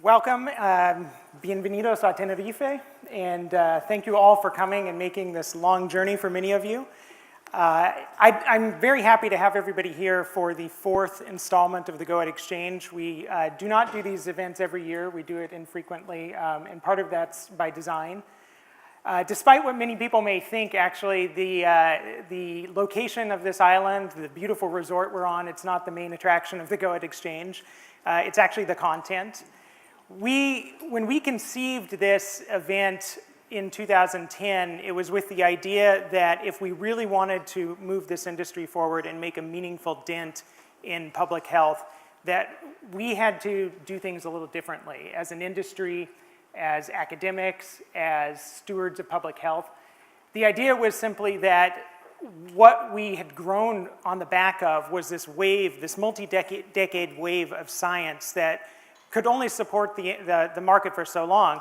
Welcome, bienvenidos a Tenerife, and thank you all for coming and making this long journey for many of you. I'm very happy to have everybody here for the fourth installment of the Go Ahead Exchange. We do not do these events every year. We do it infrequently, and part of that's by design. Despite what many people may think, actually, the location of this island, the beautiful resort we're on, it's not the main attraction of the Go Ahead Exchange. It's actually the content. When we conceived this event in 2010, it was with the idea that if we really wanted to move this industry forward and make a meaningful dent in public health, that we had to do things a little differently as an industry, as academics, as stewards of public health. The idea was simply that what we had grown on the back of was this wave, this multi-decade wave of science that could only support the market for so long.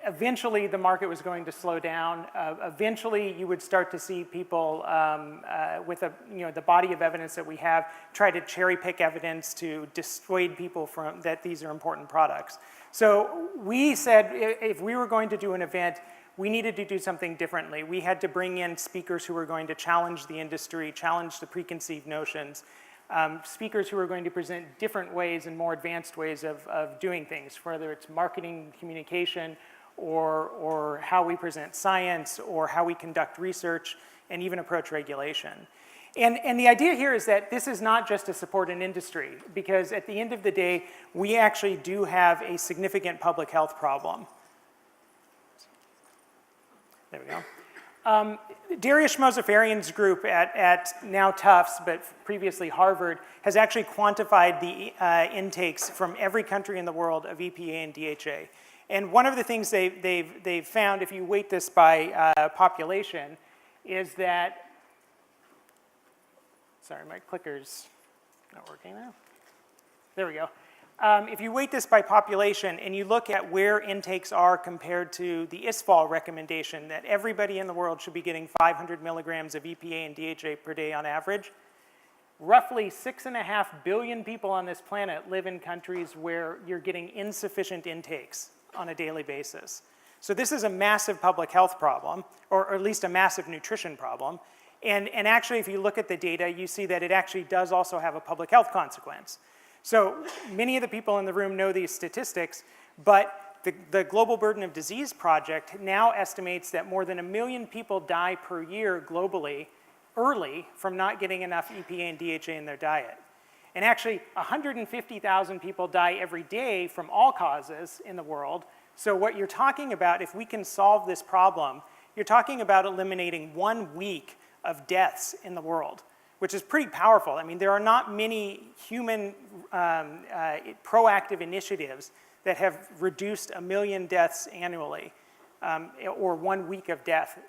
Eventually, the market was going to slow down. Eventually, you would start to see people with the body of evidence that we have try to cherry pick evidence to dissuade people from that these are important products. So we said if we were going to do an event, we needed to do something differently. We had to bring in speakers who were going to challenge the industry, challenge the preconceived notions, speakers who are going to present different ways and more advanced ways of doing things, whether it's marketing, communication, or how we present science, or how we conduct research, and even approach regulation. And the idea here is that this is not just to support an industry, because at the end of the day, we actually do have a significant public health problem. There we go. Darius Mozaffarian's group at now Tufts, but previously Harvard, has actually quantified the intakes from every country in the world of EPA and DHA. And one of the things they've found, if you weight this by population, is that, sorry, my clicker's not working now. There we go. If you weight this by population and you look at where intakes are compared to the ISFAL recommendation that everybody in the world should be getting 500 milligrams of EPA and DHA per day on average, roughly 6.5 billion people on this planet live in countries where you're getting insufficient intakes on a daily basis. So this is a massive public health problem, or at least a massive nutrition problem. And actually, if you look at the data, you see that it actually does also have a public health consequence. So many of the people in the room know these statistics, but the Global Burden of Disease Project now estimates that more than 1 million people die per year globally early from not getting enough EPA and DHA in their diet. And actually, 150,000 people die every day from all causes in the world. So what you're talking about, if we can solve this problem, you're talking about eliminating 1 week of deaths in the world, which is pretty powerful. I mean, there are not many human proactive initiatives that have reduced 1 million deaths annually, or 1 week of death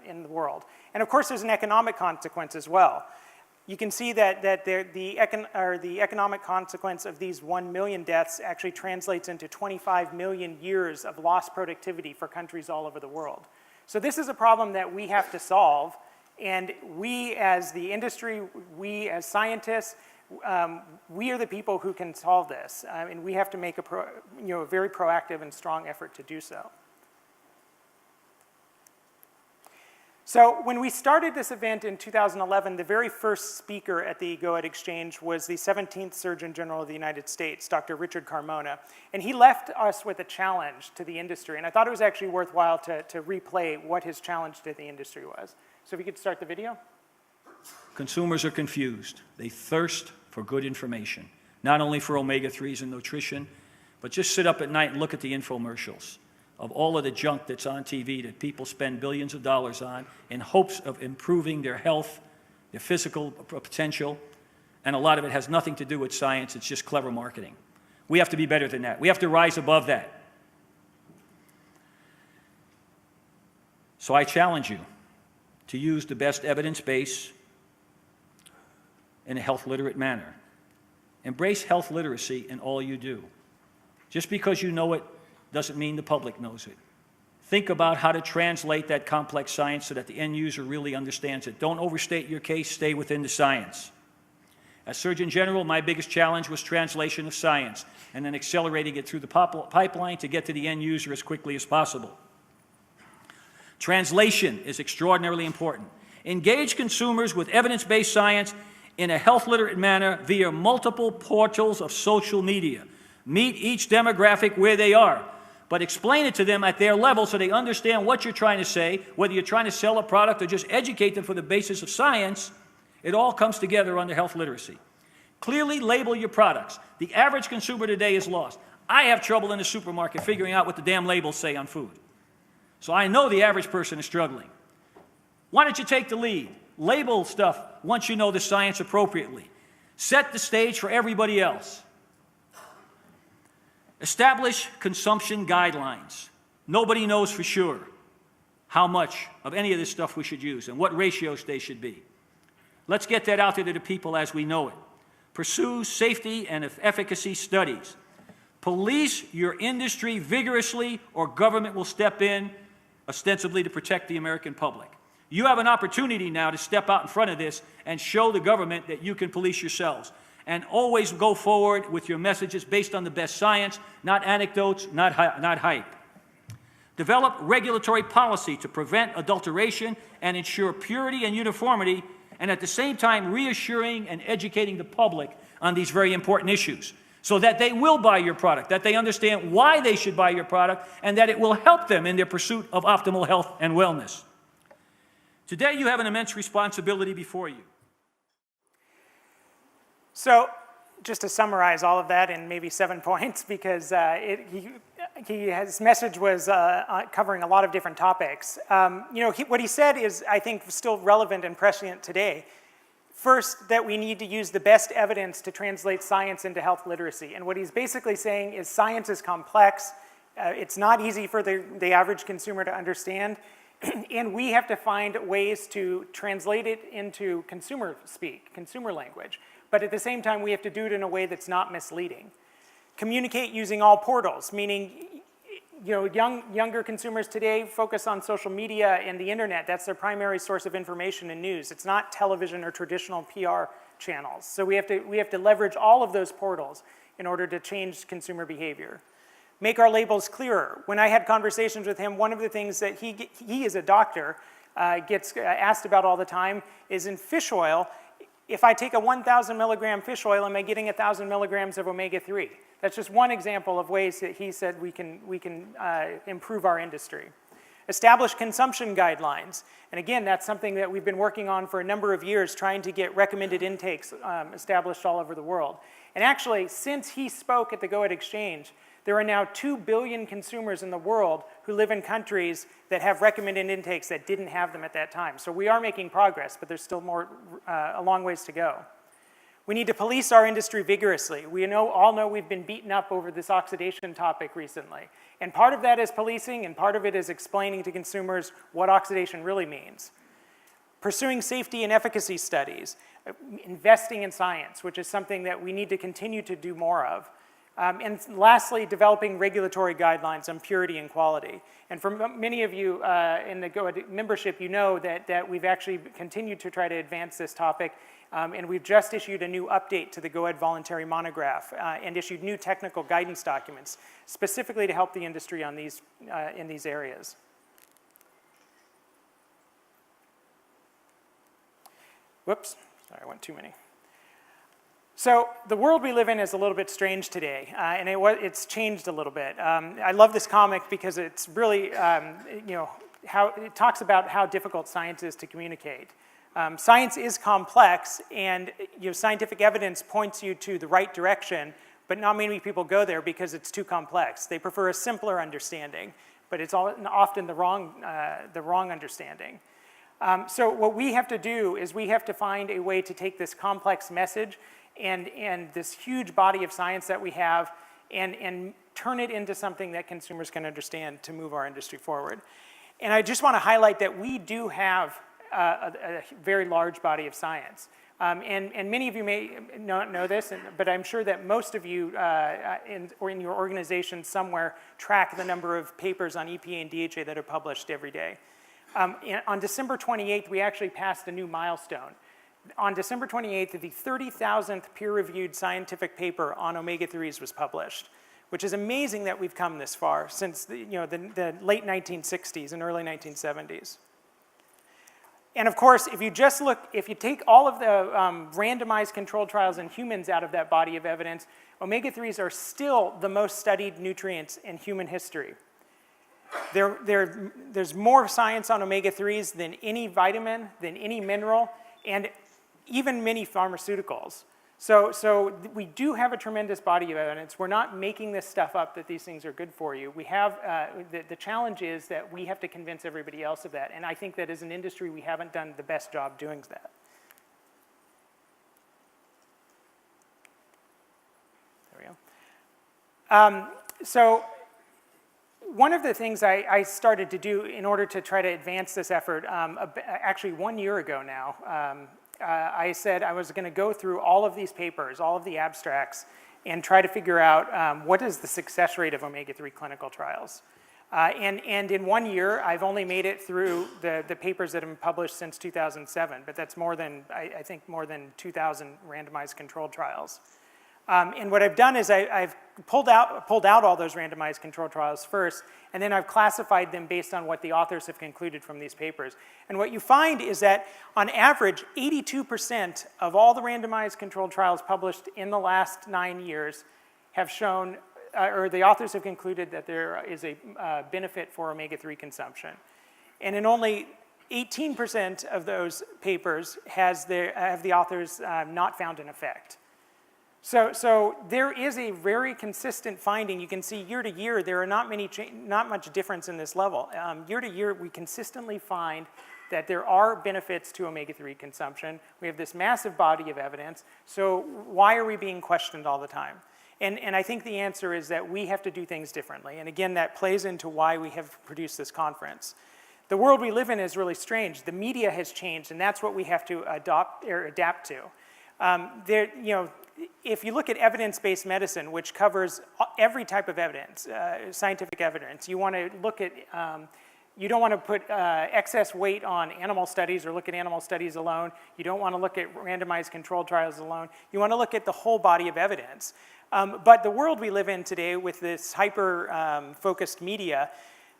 in the world. And of course, there's an economic consequence as well. You can see that the economic consequence of these 1 million deaths actually translates into 25 million years of lost productivity for countries all over the world. So this is a problem that we have to solve. And we as the industry, we as scientists, we are the people who can solve this. And we have to make a very proactive and strong effort to do so. So when we started this event in 2011, the very first speaker at the Go Ahead Exchange was the 17th Surgeon General of the United States, Dr. Richard Carmona. And he left us with a challenge to the industry. And I thought it was actually worthwhile to replay what his challenge to the industry was. So if you could start the video. Consumers are confused. They thirst for good information, not only for omega-3s and nutrition, but just sit up at night and look at the infomercials of all of the junk that's on TV that people spend billions of dollars on in hopes of improving their health, their physical potential, and a lot of it has nothing to do with science. It's just clever marketing. We have to be better than that. We have to rise above that. So I challenge you to use the best evidence base in a health literate manner. Embrace health literacy in all you do. Just because you know it doesn't mean the public knows it. Think about how to translate that complex science so that the end user really understands it. Don't overstate your case, stay within the science. As Surgeon General, my biggest challenge was translation of science and then accelerating it through the pipeline to get to the end user as quickly as possible. Translation is extraordinarily important. Engage consumers with evidence-based science in a health-literate manner via multiple portals of social media. Meet each demographic where they are, but explain it to them at their level so they understand what you're trying to say, whether you're trying to sell a product or just educate them for the basis of science. It all comes together under health literacy. Clearly label your products. The average consumer today is lost. I have trouble in the supermarket figuring out what the damn labels say on food. So I know the average person is struggling. Why don't you take the lead? Label stuff once you know the science appropriately. Set the stage for everybody else. Establish consumption guidelines. Nobody knows for sure how much of any of this stuff we should use and what ratios they should be. Let's get that out there to the people as we know it. Pursue safety and efficacy studies. Police your industry vigorously or government will step in, ostensibly to protect the American public. You have an opportunity now to step out in front of this and show the government that you can police yourselves. And always go forward with your messages based on the best science, not anecdotes, not hype. Develop regulatory policy to prevent adulteration and ensure purity and uniformity, and at the same time reassuring and educating the public on these very important issues so that they will buy your product, that they understand why they should buy your product, and that it will help them in their pursuit of optimal health and wellness. Today, you have an immense responsibility before you. So, just to summarize all of that in maybe 7 points, because his message was covering a lot of different topics. What he said is, I think, still relevant and prescient today. First, that we need to use the best evidence to translate science into health literacy. And what he's basically saying is science is complex. It's not easy for the average consumer to understand. And we have to find ways to translate it into consumer speak, consumer language. But at the same time, we have to do it in a way that's not misleading. Communicate using all portals, meaning younger consumers today focus on social media and the internet. That's their primary source of information and news. It's not television or traditional PR channels. So we have to leverage all of those portals in order to change consumer behavior. Make our labels clearer. When I had conversations with him, one of the things that he as a doctor gets asked about all the time is in fish oil, if I take a 1,000 milligram fish oil, am I getting 1,000 milligrams of omega-3? That's just one example of ways that he said we can improve our industry. Establish consumption guidelines. And again, that's something that we've been working on for a number of years, trying to get recommended intakes established all over the world. And actually, since he spoke at the Go Ahead Exchange, there are now 2 billion consumers in the world who live in countries that have recommended intakes that didn't have them at that time. So we are making progress, but there's still a long ways to go. We need to police our industry vigorously. We all know we've been beaten up over this oxidation topic recently. And part of that is policing, and part of it is explaining to consumers what oxidation really means. Pursuing safety and efficacy studies. Investing in science, which is something that we need to continue to do more of. And lastly, developing regulatory guidelines on purity and quality. And for many of you in the Go Ahead membership, you know that we've actually continued to try to advance this topic. And we've just issued a new update to the Go Ahead voluntary monograph and issued new technical guidance documents specifically to help the industry on in these areas. Whoops, sorry, I went too many. So the world we live in is a little bit strange today, and it's changed a little bit. I love this comic because it's really, how it talks about how difficult science is to communicate. Science is complex, and scientific evidence points you to the right direction, but not many people go there because it's too complex. They prefer a simpler understanding, but it's often the wrong understanding. So what we have to do is we have to find a way to take this complex message and this huge body of science that we have and turn it into something that consumers can understand to move our industry forward. And I just want to highlight that we do have a very large body of science. And many of you may not know this, but I'm sure that most of you in your organization somewhere track the number of papers on EPA and DHA that are published every day. On December 28th, we actually passed a new milestone. On December 28th, the 30,000th peer-reviewed scientific paper on omega-3s was published, which is amazing that we've come this far since the late 1960s and early 1970s. And of course, if you take all of the randomized controlled trials in humans out of that body of evidence, omega-3s are still the most studied nutrients in human history. There's more science on omega-3s than any vitamin, than any mineral, and even many pharmaceuticals. So we do have a tremendous body of evidence. We're not making this stuff up that these things are good for you. We have, the challenge is that we have to convince everybody else of that. And I think that as an industry, we haven't done the best job doing that. There we go. So one of the things I started to do in order to try to advance this effort, actually 1 year ago now, I said I was going to go through all of these papers, all of the abstracts, and try to figure out what is the success rate of omega-3 clinical trials. And in 1 year, I've only made it through the papers that have been published since 2007, but that's more than, I think, more than 2,000 randomized controlled trials. And what I've done is I've pulled out all those randomized controlled trials first, and then I've classified them based on what the authors have concluded from these papers. And what you find is that, on average, 82% of all the randomized controlled trials published in the last 9 years have shown, or the authors have concluded that there is a benefit for omega-3 consumption. And in only 18% of those papers have the authors not found an effect. So there is a very consistent finding. You can see year to year there are not much difference in this level. Year to year we consistently find that there are benefits to omega-3 consumption. We have this massive body of evidence. So why are we being questioned all the time? And I think the answer is that we have to do things differently. And again, that plays into why we have produced this conference. The world we live in is really strange. The media has changed, and that's what we have to adapt to. If you look at evidence-based medicine, which covers every type of evidence, scientific evidence, you want to look at, you don't want to put excess weight on animal studies or look at animal studies alone. You don't want to look at randomized controlled trials alone. You want to look at the whole body of evidence. But the world we live in today with this hyper-focused media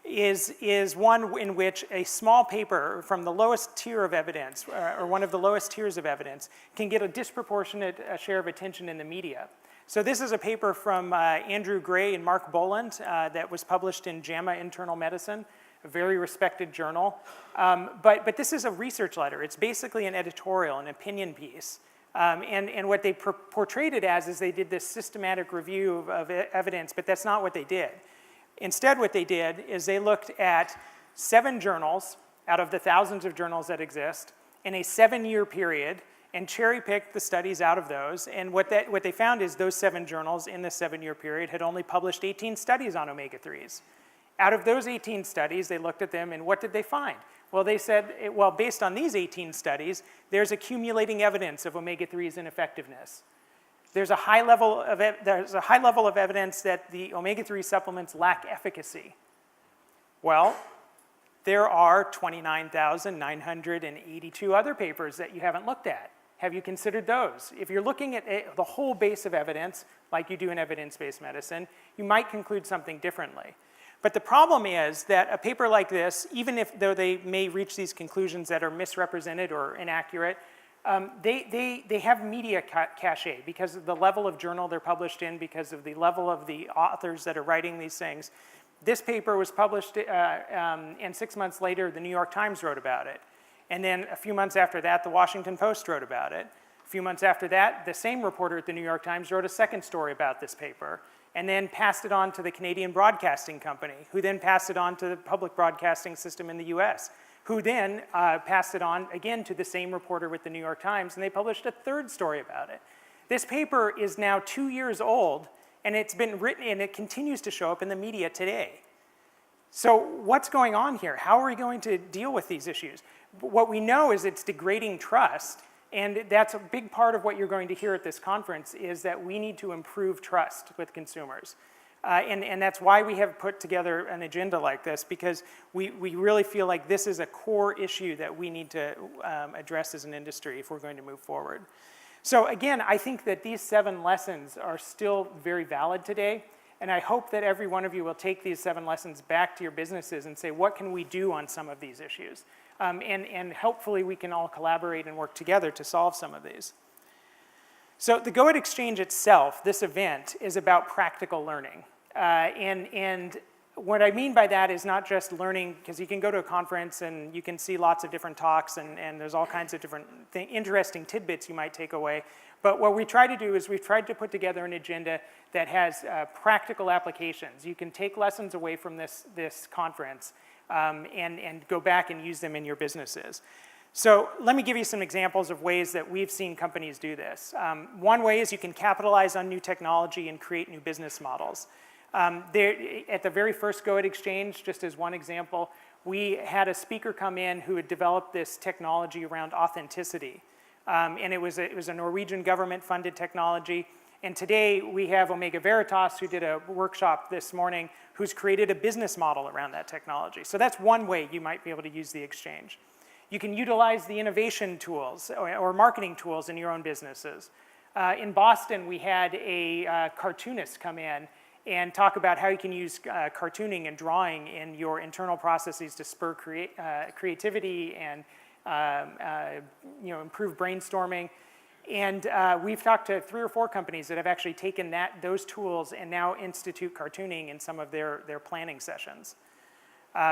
is one in which a small paper from the lowest tier of evidence, or one of the lowest tiers of evidence, can get a disproportionate share of attention in the media. So this is a paper from Andrew Gray and Mark Boland that was published in JAMA Internal Medicine, a very respected journal. But this is a research letter. It's basically an editorial, an opinion piece. And what they portrayed it as is they did this systematic review of evidence, but that's not what they did. Instead, what they did is they looked at 7 journals out of the thousands of journals that exist in a 7-year period and cherry-picked the studies out of those. And what they found is those 7 journals in the 7-year period had only published 18 studies on omega-3s. Out of those 18 studies, they looked at them, and what did they find? Well, they said, well, based on these 18 studies, there's accumulating evidence of omega-3s and effectiveness. There's a high level of evidence that the omega-3 supplements lack efficacy. Well, there are 29,982 other papers that you haven't looked at. Have you considered those? If you're looking at the whole base of evidence, like you do in evidence-based medicine, you might conclude something differently. But the problem is that a paper like this, even though they may reach these conclusions that are misrepresented or inaccurate, they have media cachet because of the level of journal they're published in, because of the level of the authors that are writing these things. This paper was published, and 6 months later, the New York Times wrote about it. And then a few months after that, the Washington Post wrote about it. A few months after that, the same reporter at the New York Times wrote a second story about this paper, and then passed it on to the Canadian Broadcasting Company, who then passed it on to the public broadcasting system in the US, who then passed it on again to the same reporter with the New York Times, and they published a third story about it. This paper is now 2 years old, and it's been written, and it continues to show up in the media today. So what's going on here? How are we going to deal with these issues? What we know is it's degrading trust, and that's a big part of what you're going to hear at this conference, is that we need to improve trust with consumers. And that's why we have put together an agenda like this, because we really feel like this is a core issue that we need to address as an industry if we're going to move forward. So again, I think that these 7 lessons are still very valid today, and I hope that every one of you will take these 7 lessons back to your businesses and say, what can we do on some of these issues? And hopefully we can all collaborate and work together to solve some of these. So the Go Ahead Exchange itself, this event, is about practical learning. And what I mean by that is not just learning, because you can go to a conference and you can see lots of different talks and there's all kinds of different interesting tidbits you might take away. But what we try to do is we've tried to put together an agenda that has practical applications. You can take lessons away from this conference and go back and use them in your businesses. So let me give you some examples of ways that we've seen companies do this. One way is you can capitalize on new technology and create new business models. At the very first Go Ahead Exchange, just as one example, we had a speaker come in who had developed this technology around authenticity. And it was a Norwegian government-funded technology. And today we have Omega Veritas, who did a workshop this morning, who's created a business model around that technology. So that's one way you might be able to use the exchange. You can utilize the innovation tools or marketing tools in your own businesses. In Boston, we had a cartoonist come in and talk about how you can use cartooning and drawing in your internal processes to spur creativity and improve brainstorming. And we've talked to 3 or 4 companies that have actually taken those tools and now institute cartooning in some of their planning sessions.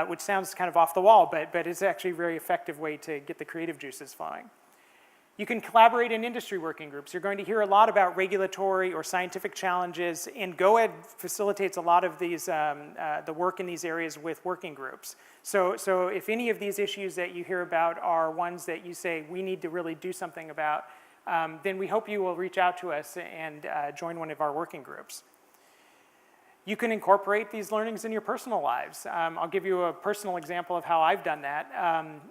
Which sounds kind of off the wall, but it's actually a very effective way to get the creative juices flowing. You can collaborate in industry working groups. You're going to hear a lot about regulatory or scientific challenges, and GoEd facilitates a lot of these, the work in these areas with working groups. So if any of these issues that you hear about are ones that you say we need to really do something about, then we hope you will reach out to us and join one of our working groups. You can incorporate these learnings in your personal lives. I'll give you a personal example of how I've done that.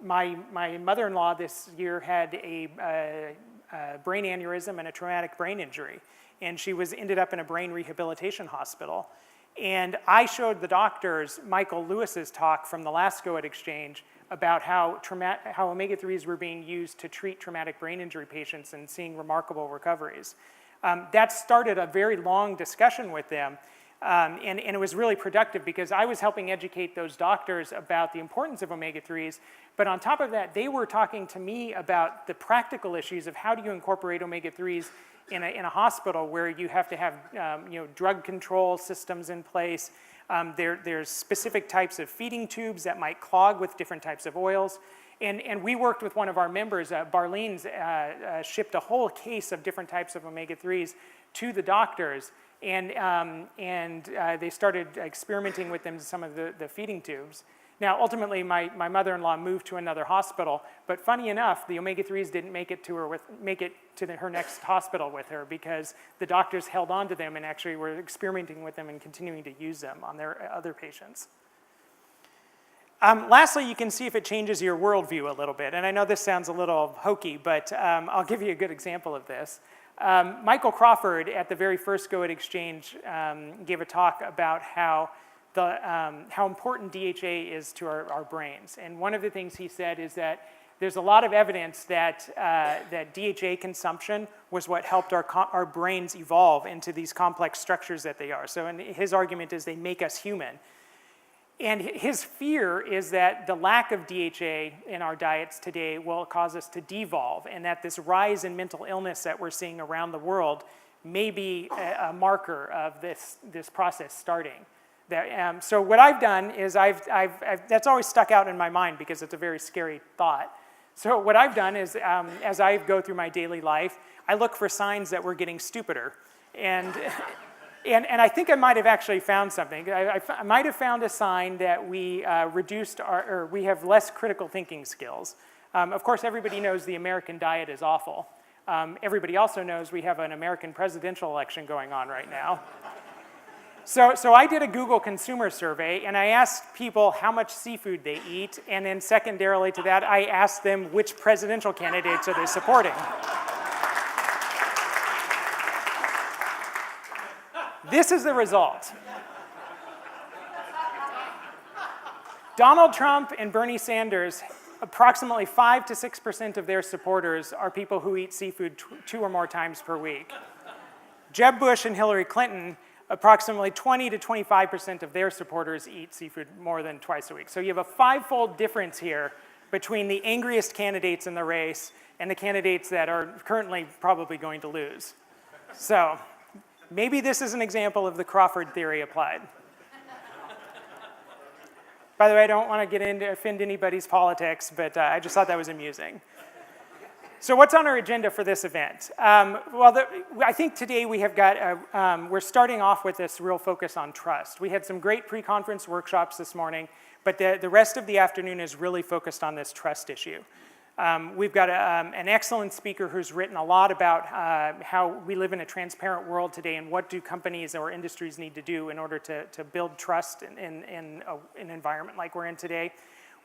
My mother-in-law this year had a brain aneurysm and a traumatic brain injury, and she ended up in a brain rehabilitation hospital. And I showed the doctors Michael Lewis's talk from the last Go Ahead Exchange about how omega-3s were being used to treat traumatic brain injury patients and seeing remarkable recoveries. That started a very long discussion with them. And it was really productive because I was helping educate those doctors about the importance of omega-3s, but on top of that, they were talking to me about the practical issues of how do you incorporate omega-3s in a hospital where you have to have drug control systems in place. There's specific types of feeding tubes that might clog with different types of oils. And we worked with one of our members, Barlene's, shipped a whole case of different types of omega-3s to the doctors. And they started experimenting with them in some of the feeding tubes. Now, ultimately, my mother-in-law moved to another hospital, but funny enough, the omega-3s didn't make it to her next hospital with her because the doctors held on to them and actually were experimenting with them and continuing to use them on their other patients. Lastly, you can see if it changes your worldview a little bit. And I know this sounds a little hokey, but I'll give you a good example of this. Michael Crawford at the very first Go Ahead Exchange gave a talk about how important DHA is to our brains. And one of the things he said is that there's a lot of evidence that DHA consumption was what helped our brains evolve into these complex structures that they are. So his argument is they make us human. And his fear is that the lack of DHA in our diets today will cause us to devolve, and that this rise in mental illness that we're seeing around the world may be a marker of this process starting. So what I've done is that's always stuck out in my mind because it's a very scary thought. So what I've done is as I go through my daily life, I look for signs that we're getting stupider. And I think I might have actually found something. I might have found a sign that we we have less critical thinking skills. Of course, everybody knows the American diet is awful. Everybody also knows we have an American presidential election going on right now. So I did a Google consumer survey, and I asked people how much seafood they eat, and then secondarily to that, I asked them which presidential candidates are they supporting. This is the result. Donald Trump and Bernie Sanders, approximately 5 to 6% of their supporters are people who eat seafood 2 or more times per week. Jeb Bush and Hillary Clinton, approximately 20 to 25% of their supporters eat seafood more than twice a week. So you have a 5-fold difference here between the angriest candidates in the race and the candidates that are currently probably going to lose. So maybe this is an example of the Crawford theory applied. By the way, I don't want to get into offend anybody's politics, but I just thought that was amusing. So what's on our agenda for this event? I think today we have got, we're starting off with this real focus on trust. We had some great pre-conference workshops this morning, but the rest of the afternoon is really focused on this trust issue. We've got an excellent speaker who's written a lot about how we live in a transparent world today and what do companies or industries need to do in order to build trust in an environment like we're in today.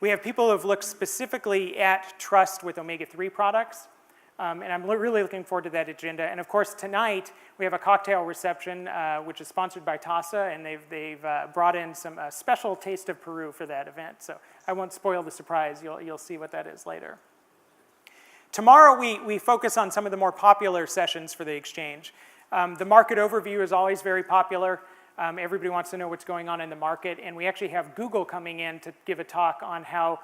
We have people who have looked specifically at trust with omega-3 products, and I'm really looking forward to that agenda. And of course, tonight we have a cocktail reception, which is sponsored by TASA, and they've brought in some special taste of Peru for that event. So I won't spoil the surprise. You'll see what that is later. Tomorrow we focus on some of the more popular sessions for the exchange. The market overview is always very popular. Everybody wants to know what's going on in the market, and we actually have Google coming in to give a talk on how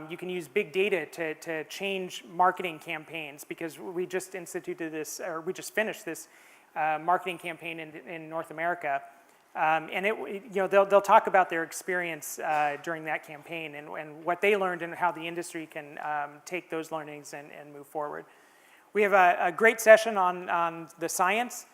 you can use big data to change marketing campaigns, because we just instituted this, or we just finished this marketing campaign in North America. And they'll talk about their experience during that campaign and what they learned and how the industry can take those learnings and move forward. We have a great session on the science.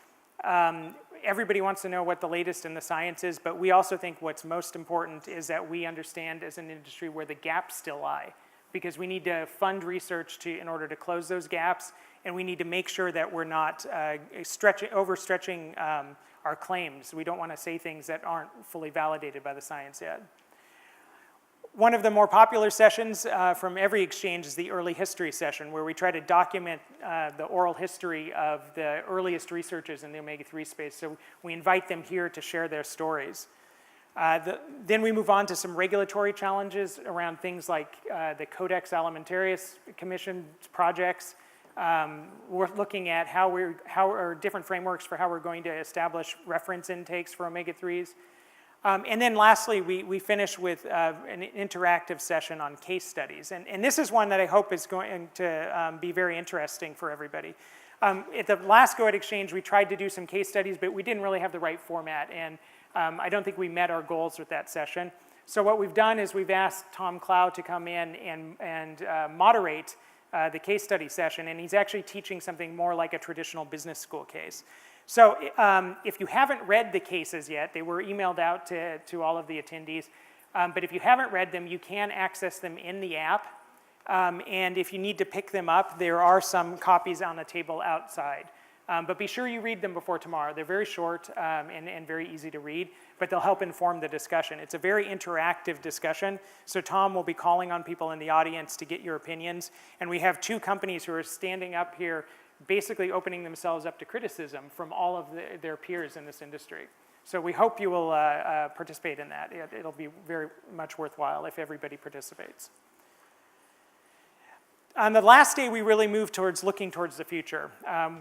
Everybody wants to know what the latest in the science is, but we also think what's most important is that we understand as an industry where the gaps still lie, because we need to fund research in order to close those gaps, and we need to make sure that we're not overstretching our claims. We don't want to say things that aren't fully validated by the science yet. One of the more popular sessions from every exchange is the early history session, where we try to document the oral history of the earliest researchers in the omega-3 space. So we invite them here to share their stories. Then we move on to some regulatory challenges around things like the Codex Alimentarius Commission projects. We're looking at how are different frameworks for how we're going to establish reference intakes for omega-3s. And then lastly, we finish with an interactive session on case studies. And this is one that I hope is going to be very interesting for everybody. At the last Go Ahead Exchange, we tried to do some case studies, but we didn't really have the right format. And I don't think we met our goals with that session. So what we've done is we've asked Tom Clow to come in and moderate the case study session. And he's actually teaching something more like a traditional business school case. So if you haven't read the cases yet, they were emailed out to all of the attendees, but if you haven't read them, you can access them in the app, and if you need to pick them up, there are some copies on the table outside. But be sure you read them before tomorrow. They're very short and very easy to read, but they'll help inform the discussion. It's a very interactive discussion, so Tom will be calling on people in the audience to get your opinions, and we have 2 companies who are standing up here basically opening themselves up to criticism from all of their peers in this industry. So we hope you will participate in that. It'll be very much worthwhile if everybody participates. On the last day, we really moved towards looking towards the future.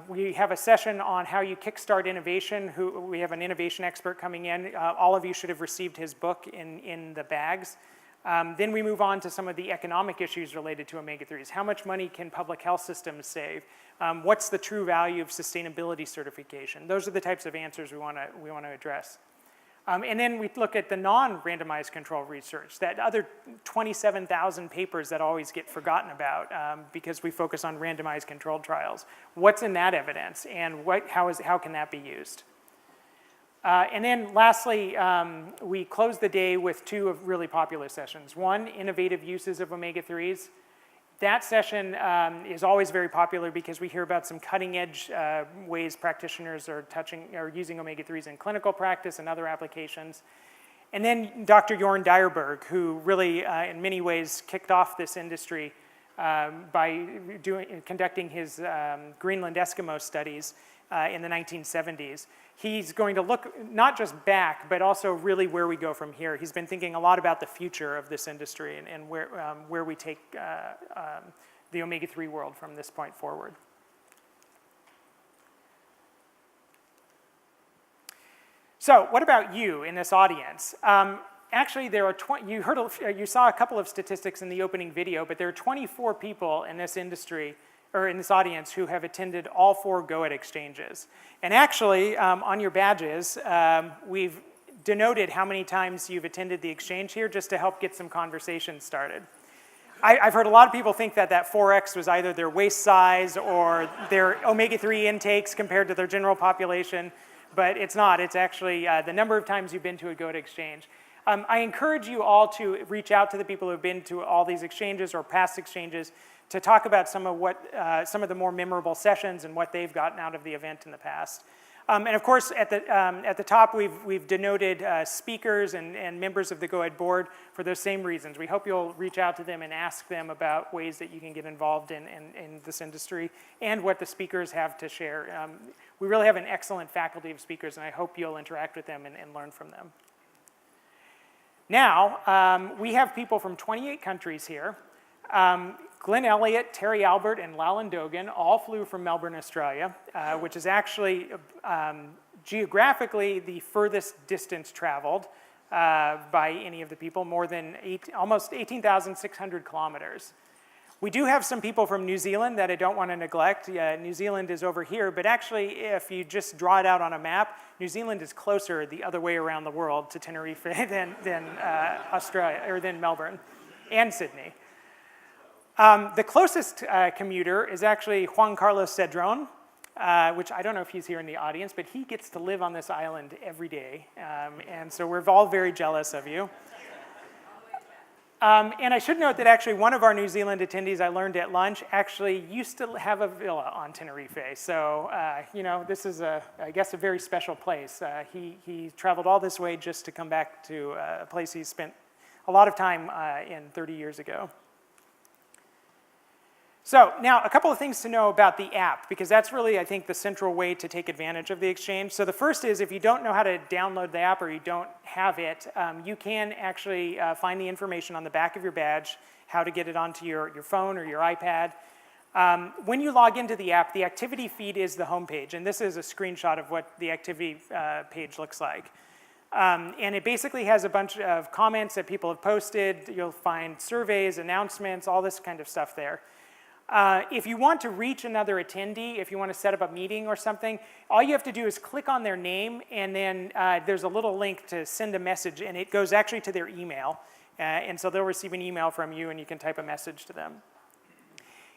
We have a session on how you kickstart innovation. We have an innovation expert coming in. All of you should have received his book in the bags. Then we move on to some of the economic issues related to omega-3s. How much money can public health systems save? What's the true value of sustainability certification? Those are the types of answers we want to address. And then we look at the non-randomized control research, that other 27,000 papers that always get forgotten about because we focus on randomized controlled trials. What's in that evidence, and how can that be used? And then lastly, we close the day with 2 of really popular sessions. One, innovative uses of omega-3s. That session is always very popular because we hear about some cutting-edge ways practitioners are using omega-3s in clinical practice and other applications. And then Dr. Jorn Dyerberg, who really, in many ways, kicked off this industry by conducting his Greenland Eskimo studies in the 1970s. He's going to look not just back, but also really where we go from here. He's been thinking a lot about the future of this industry and where we take the omega-3 world from this point forward. So what about you in this audience? Actually, there are you saw a couple of statistics in the opening video, but there are 24 people in this industry, or in this audience, who have attended all 4 Go-Ed exchanges. And actually, on your badges, we've denoted how many times you've attended the exchange here just to help get some conversation started. I've heard a lot of people think that that 4X was either their waist size or their omega-3 intakes compared to their general population. But it's not. It's actually the number of times you've been to a Go-Ed exchange. I encourage you all to reach out to the people who have been to all these exchanges or past exchanges to talk about some of the more memorable sessions and what they've gotten out of the event in the past. And of course, at the top, we've denoted speakers and members of the Go-Ed board for those same reasons. We hope you'll reach out to them and ask them about ways that you can get involved in this industry and what the speakers have to share. We really have an excellent faculty of speakers, and I hope you'll interact with them and learn from them. Now, we have people from 28 countries here. Glenn Elliott, Terry Albert, and Lalan Dogan all flew from Melbourne, Australia, which is actually geographically the furthest distance traveled by any of the people, more than almost 18,600 kilometers. We do have some people from New Zealand that I don't want to neglect. New Zealand is over here, but actually, if you just draw it out on a map, New Zealand is closer the other way around the world to Tenerife than Australia, or than Melbourne and Sydney. The closest commuter is actually Juan Carlos Cedron, which I don't know if he's here in the audience, but he gets to live on this island every day, and so we're all very jealous of you. And I should note that actually one of our New Zealand attendees, I learned at lunch, actually used to have a villa on Tenerife. So, you know, this is, I guess, a very special place. He traveled all this way just to come back to a place he spent a lot of time in 30 years ago. So now, a couple of things to know about the app, because that's really, I think, the central way to take advantage of the exchange. So the first is, if you don't know how to download the app or you don't have it, you can actually find the information on the back of your badge, how to get it onto your phone or your iPad. When you log into the app, the activity feed is the home page, and this is a screenshot of what the activity page looks like. And it basically has a bunch of comments that people have posted. You'll find surveys, announcements, all this kind of stuff there. If you want to reach another attendee, if you want to set up a meeting or something, all you have to do is click on their name, and then there's a little link to send a message, and it goes actually to their email. And so they'll receive an email from you, and you can type a message to them.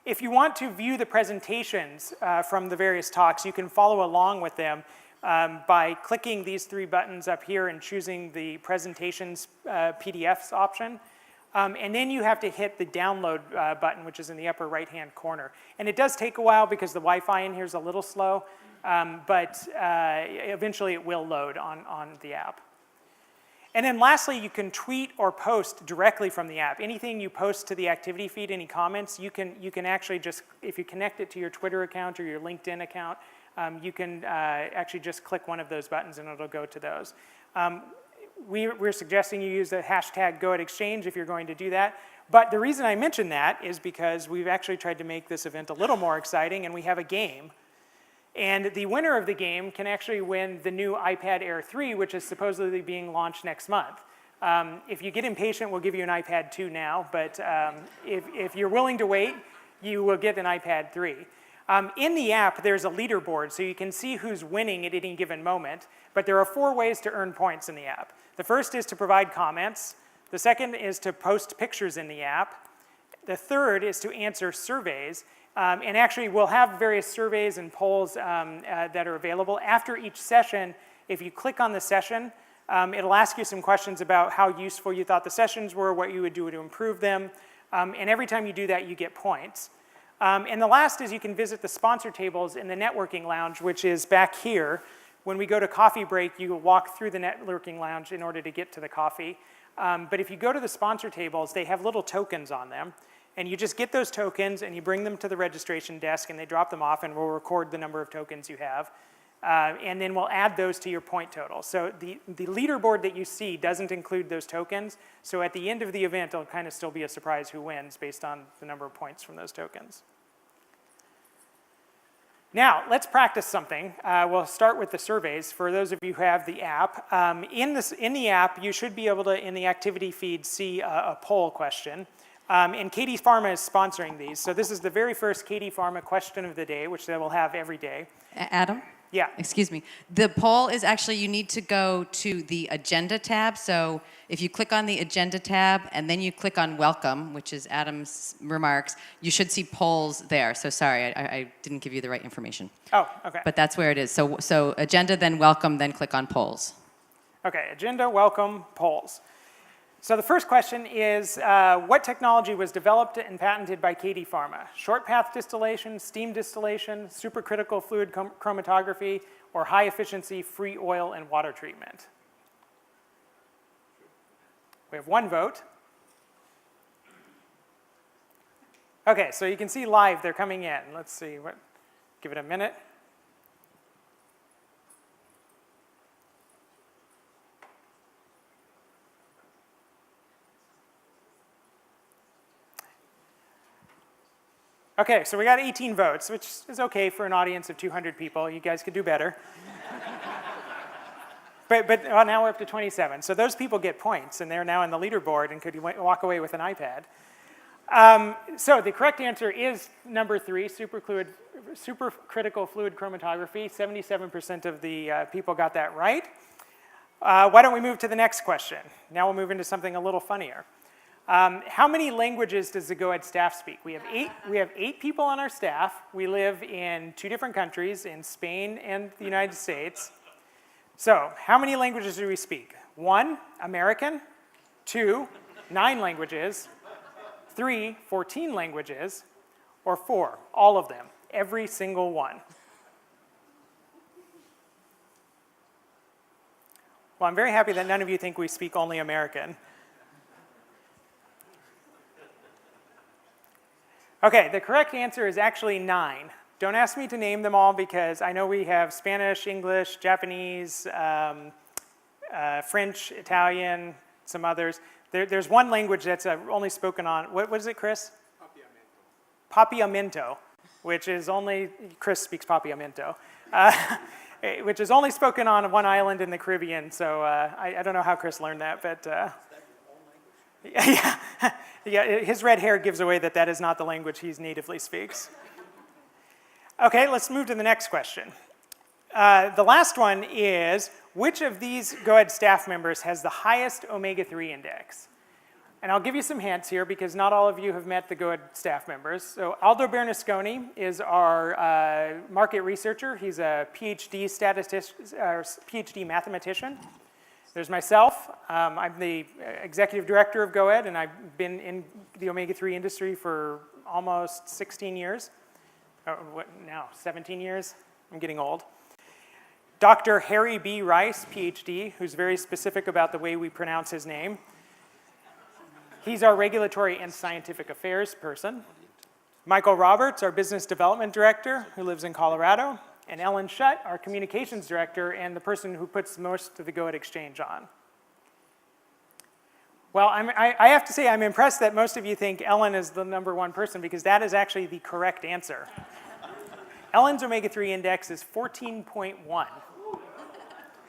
If you want to view the presentations from the various talks, you can follow along with them by clicking these 3 buttons up here and choosing the presentations PDFs option. And then you have to hit the download button, which is in the upper right-hand corner. And it does take a while because the Wi-Fi in here is a little slow, but eventually it will load on the app. And then lastly, you can tweet or post directly from the app. Anything you post to the activity feed, any comments, you can actually just, if you connect it to your Twitter account or your LinkedIn account, you can actually just click one of those buttons and it'll go to those. We're suggesting you use the hashtag #GoEdExchange if you're going to do that. But the reason I mention that is because we've actually tried to make this event a little more exciting, and we have a game. And the winner of the game can actually win the new iPad Air 3, which is supposedly being launched next month. If you get impatient, we'll give you an iPad 2 now. But if you're willing to wait, you will get an iPad 3. In the app, there's a leaderboard, so you can see who's winning at any given moment. But there are 4 ways to earn points in the app. The first is to provide comments. The second is to post pictures in the app. The third is to answer surveys. And actually, we'll have various surveys and polls that are available. After each session, if you click on the session, it'll ask you some questions about how useful you thought the sessions were, what you would do to improve them. And every time you do that, you get points. And the last is you can visit the sponsor tables in the networking lounge, which is back here. When we go to coffee break, you walk through the networking lounge in order to get to the coffee. But if you go to the sponsor tables, they have little tokens on them. And you just get those tokens and you bring them to the registration desk and they drop them off and we'll record the number of tokens you have. and then we'll add those to your point total. So the leaderboard that you see doesn't include those tokens, so at the end of the event, it'll kind of still be a surprise who wins based on the number of points from those tokens. Now, let's practice something. We'll start with the surveys for those of you who have the app. In the app, you should be able to, in the activity feed, see a poll question. And Katie Pharma is sponsoring these. So this is the very first Katie Pharma question of the day, which they will have every day. Adam? Yeah. Excuse me. The poll is actually, you need to go to the agenda tab. So if you click on the agenda tab and then you click on welcome, which is Adam's remarks, you should see polls there. So sorry, I didn't give you the right information. Oh, okay. But that's where it is. So agenda, then welcome, then click on polls. Okay, agenda, welcome, polls. So the first question is, what technology was developed and patented by Katie Pharma? Short path distillation, steam distillation, supercritical fluid chromatography, or high efficiency free oil and water treatment? We have one vote. Okay, so you can see live, they're coming in. Let's see, give it a minute. Okay, so we got 18 votes, which is okay for an audience of 200 people. You guys could do better. but well, now we're up to 27. So those people get points, and they're now in the leaderboard and could walk away with an iPad. So the correct answer is number 3, supercritical fluid chromatography. 77% of the people got that right. Why don't we move to the next question? Now we'll move into something a little funnier. How many languages does the GoEd staff speak? We have 8 people on our staff. We live in 2 different countries, in Spain and the United States. So how many languages do we speak? 1, American. 2, 9 languages. 3, 14 languages. Or 4, all of them, every single one. Well, I'm very happy that none of you think we speak only American. Okay, the correct answer is actually 9. Don't ask me to name them all because I know we have Spanish, English, Japanese, French, Italian, some others. There's one language that's only spoken on, what is it, Chris? Papiamento, which is only, Chris speaks Papiamento, which is only spoken on one island in the Caribbean, so I don't know how Chris learned that, but yeah, his red hair gives away that that is not the language he natively speaks. Okay, let's move to the next question. The last one is, which of these GoEd staff members has the highest omega-3 index? And I'll give you some hints here because not all of you have met the GoEd staff members. So Aldo Bernasconi is our market researcher. He's a PhD PhD mathematician. There's myself. I'm the executive director of GoEd, and I've been in the omega-3 industry for almost 16 years. What now, 17 years? I'm getting old. Dr. Harry B. Rice, PhD, who's very specific about the way we pronounce his name. He's our regulatory and scientific affairs person. Michael Roberts, our business development director, who lives in Colorado. And Ellen Schutt, our communications director, and the person who puts most of the GoEd Exchange on. Well, I have to say I'm impressed that most of you think Ellen is the #1 person because that is actually the correct answer. Ellen's omega-3 index is 14.1.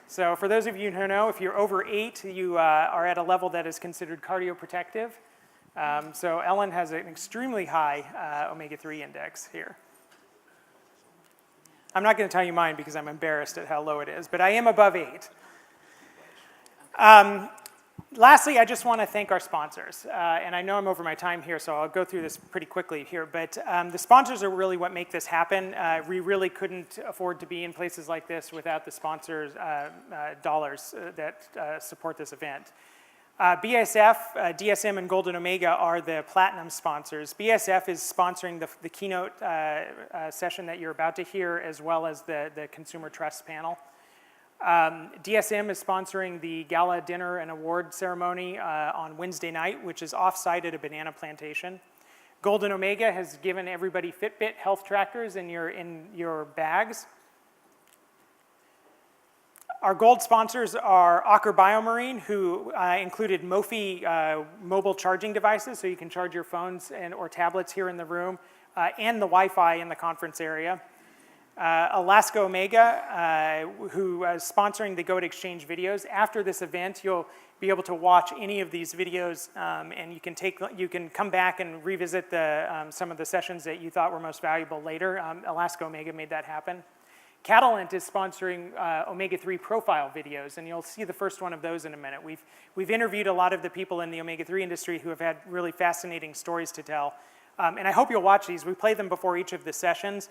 So for those of you who know, if you're over 8, you are at a level that is considered cardioprotective. So Ellen has an extremely high omega-3 index here. I'm not going to tell you mine because I'm embarrassed at how low it is, but I am above 8. Lastly, I just want to thank our sponsors. And I know I'm over my time here, so I'll go through this pretty quickly here. But the sponsors are really what make this happen. We really couldn't afford to be in places like this without the sponsors' dollars that support this event. BASF, DSM, and Golden Omega are the platinum sponsors. BASF is sponsoring the keynote session that you're about to hear, as well as the Consumer Trust panel. DSM is sponsoring the gala dinner and award ceremony on Wednesday night, which is off-site at a banana plantation. Golden Omega has given everybody Fitbit health trackers in your bags. Our gold sponsors are Aker Biomarine, who included Mophie mobile charging devices, so you can charge your phones or tablets here in the room, and the Wi-Fi in the conference area. Alaska Omega, who is sponsoring the Go to Exchange videos. After this event, you'll be able to watch any of these videos, and you can come back and revisit some of the sessions that you thought were most valuable later. Alaska Omega made that happen. Catalent is sponsoring omega-3 profile videos, and you'll see the first one of those in a minute. We've interviewed a lot of the people in the omega-3 industry who have had really fascinating stories to tell, and I hope you'll watch these. We play them before each of the sessions.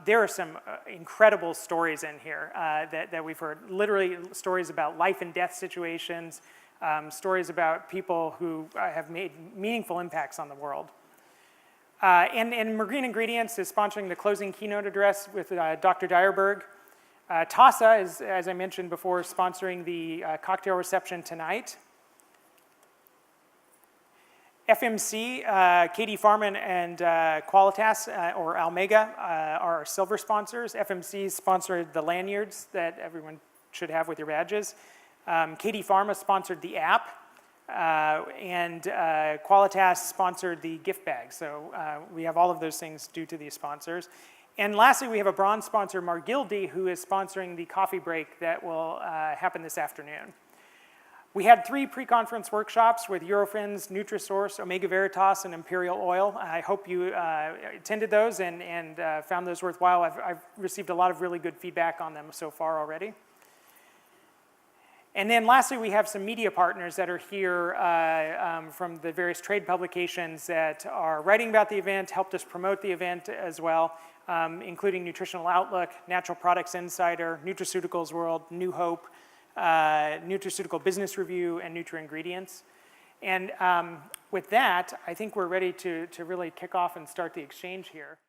There are some incredible stories in here that we've heard, literally stories about life and death situations, stories about people who have made meaningful impacts on the world. And Marine Ingredients is sponsoring the closing keynote address with Dr. Dyerberg. TASA is, as I mentioned before, sponsoring the cocktail reception tonight. FMC, Katie Farman and Qualitas, or Almega, are our silver sponsors. FMC sponsored the lanyards that everyone should have with your badges. Katie Pharma sponsored the app. And Qualitas sponsored the gift bag. So we have all of those things due to these sponsors. And lastly, we have a bronze sponsor, Margildi, who is sponsoring the coffee break that will happen this afternoon. We had 3 pre-conference workshops with Eurofins, Nutrisource, Omega Veritas, and Imperial Oil. I hope you attended those and found those worthwhile. I've received a lot of really good feedback on them so far already. And then lastly, we have some media partners that are here from the various trade publications that are writing about the event, helped us promote the event as well, including Nutritional Outlook, Natural Products Insider, Nutraceuticals World, New Hope, Nutraceutical Business Review, and NutraIngredients. And with that, I think we're ready to really kick off and start the exchange here.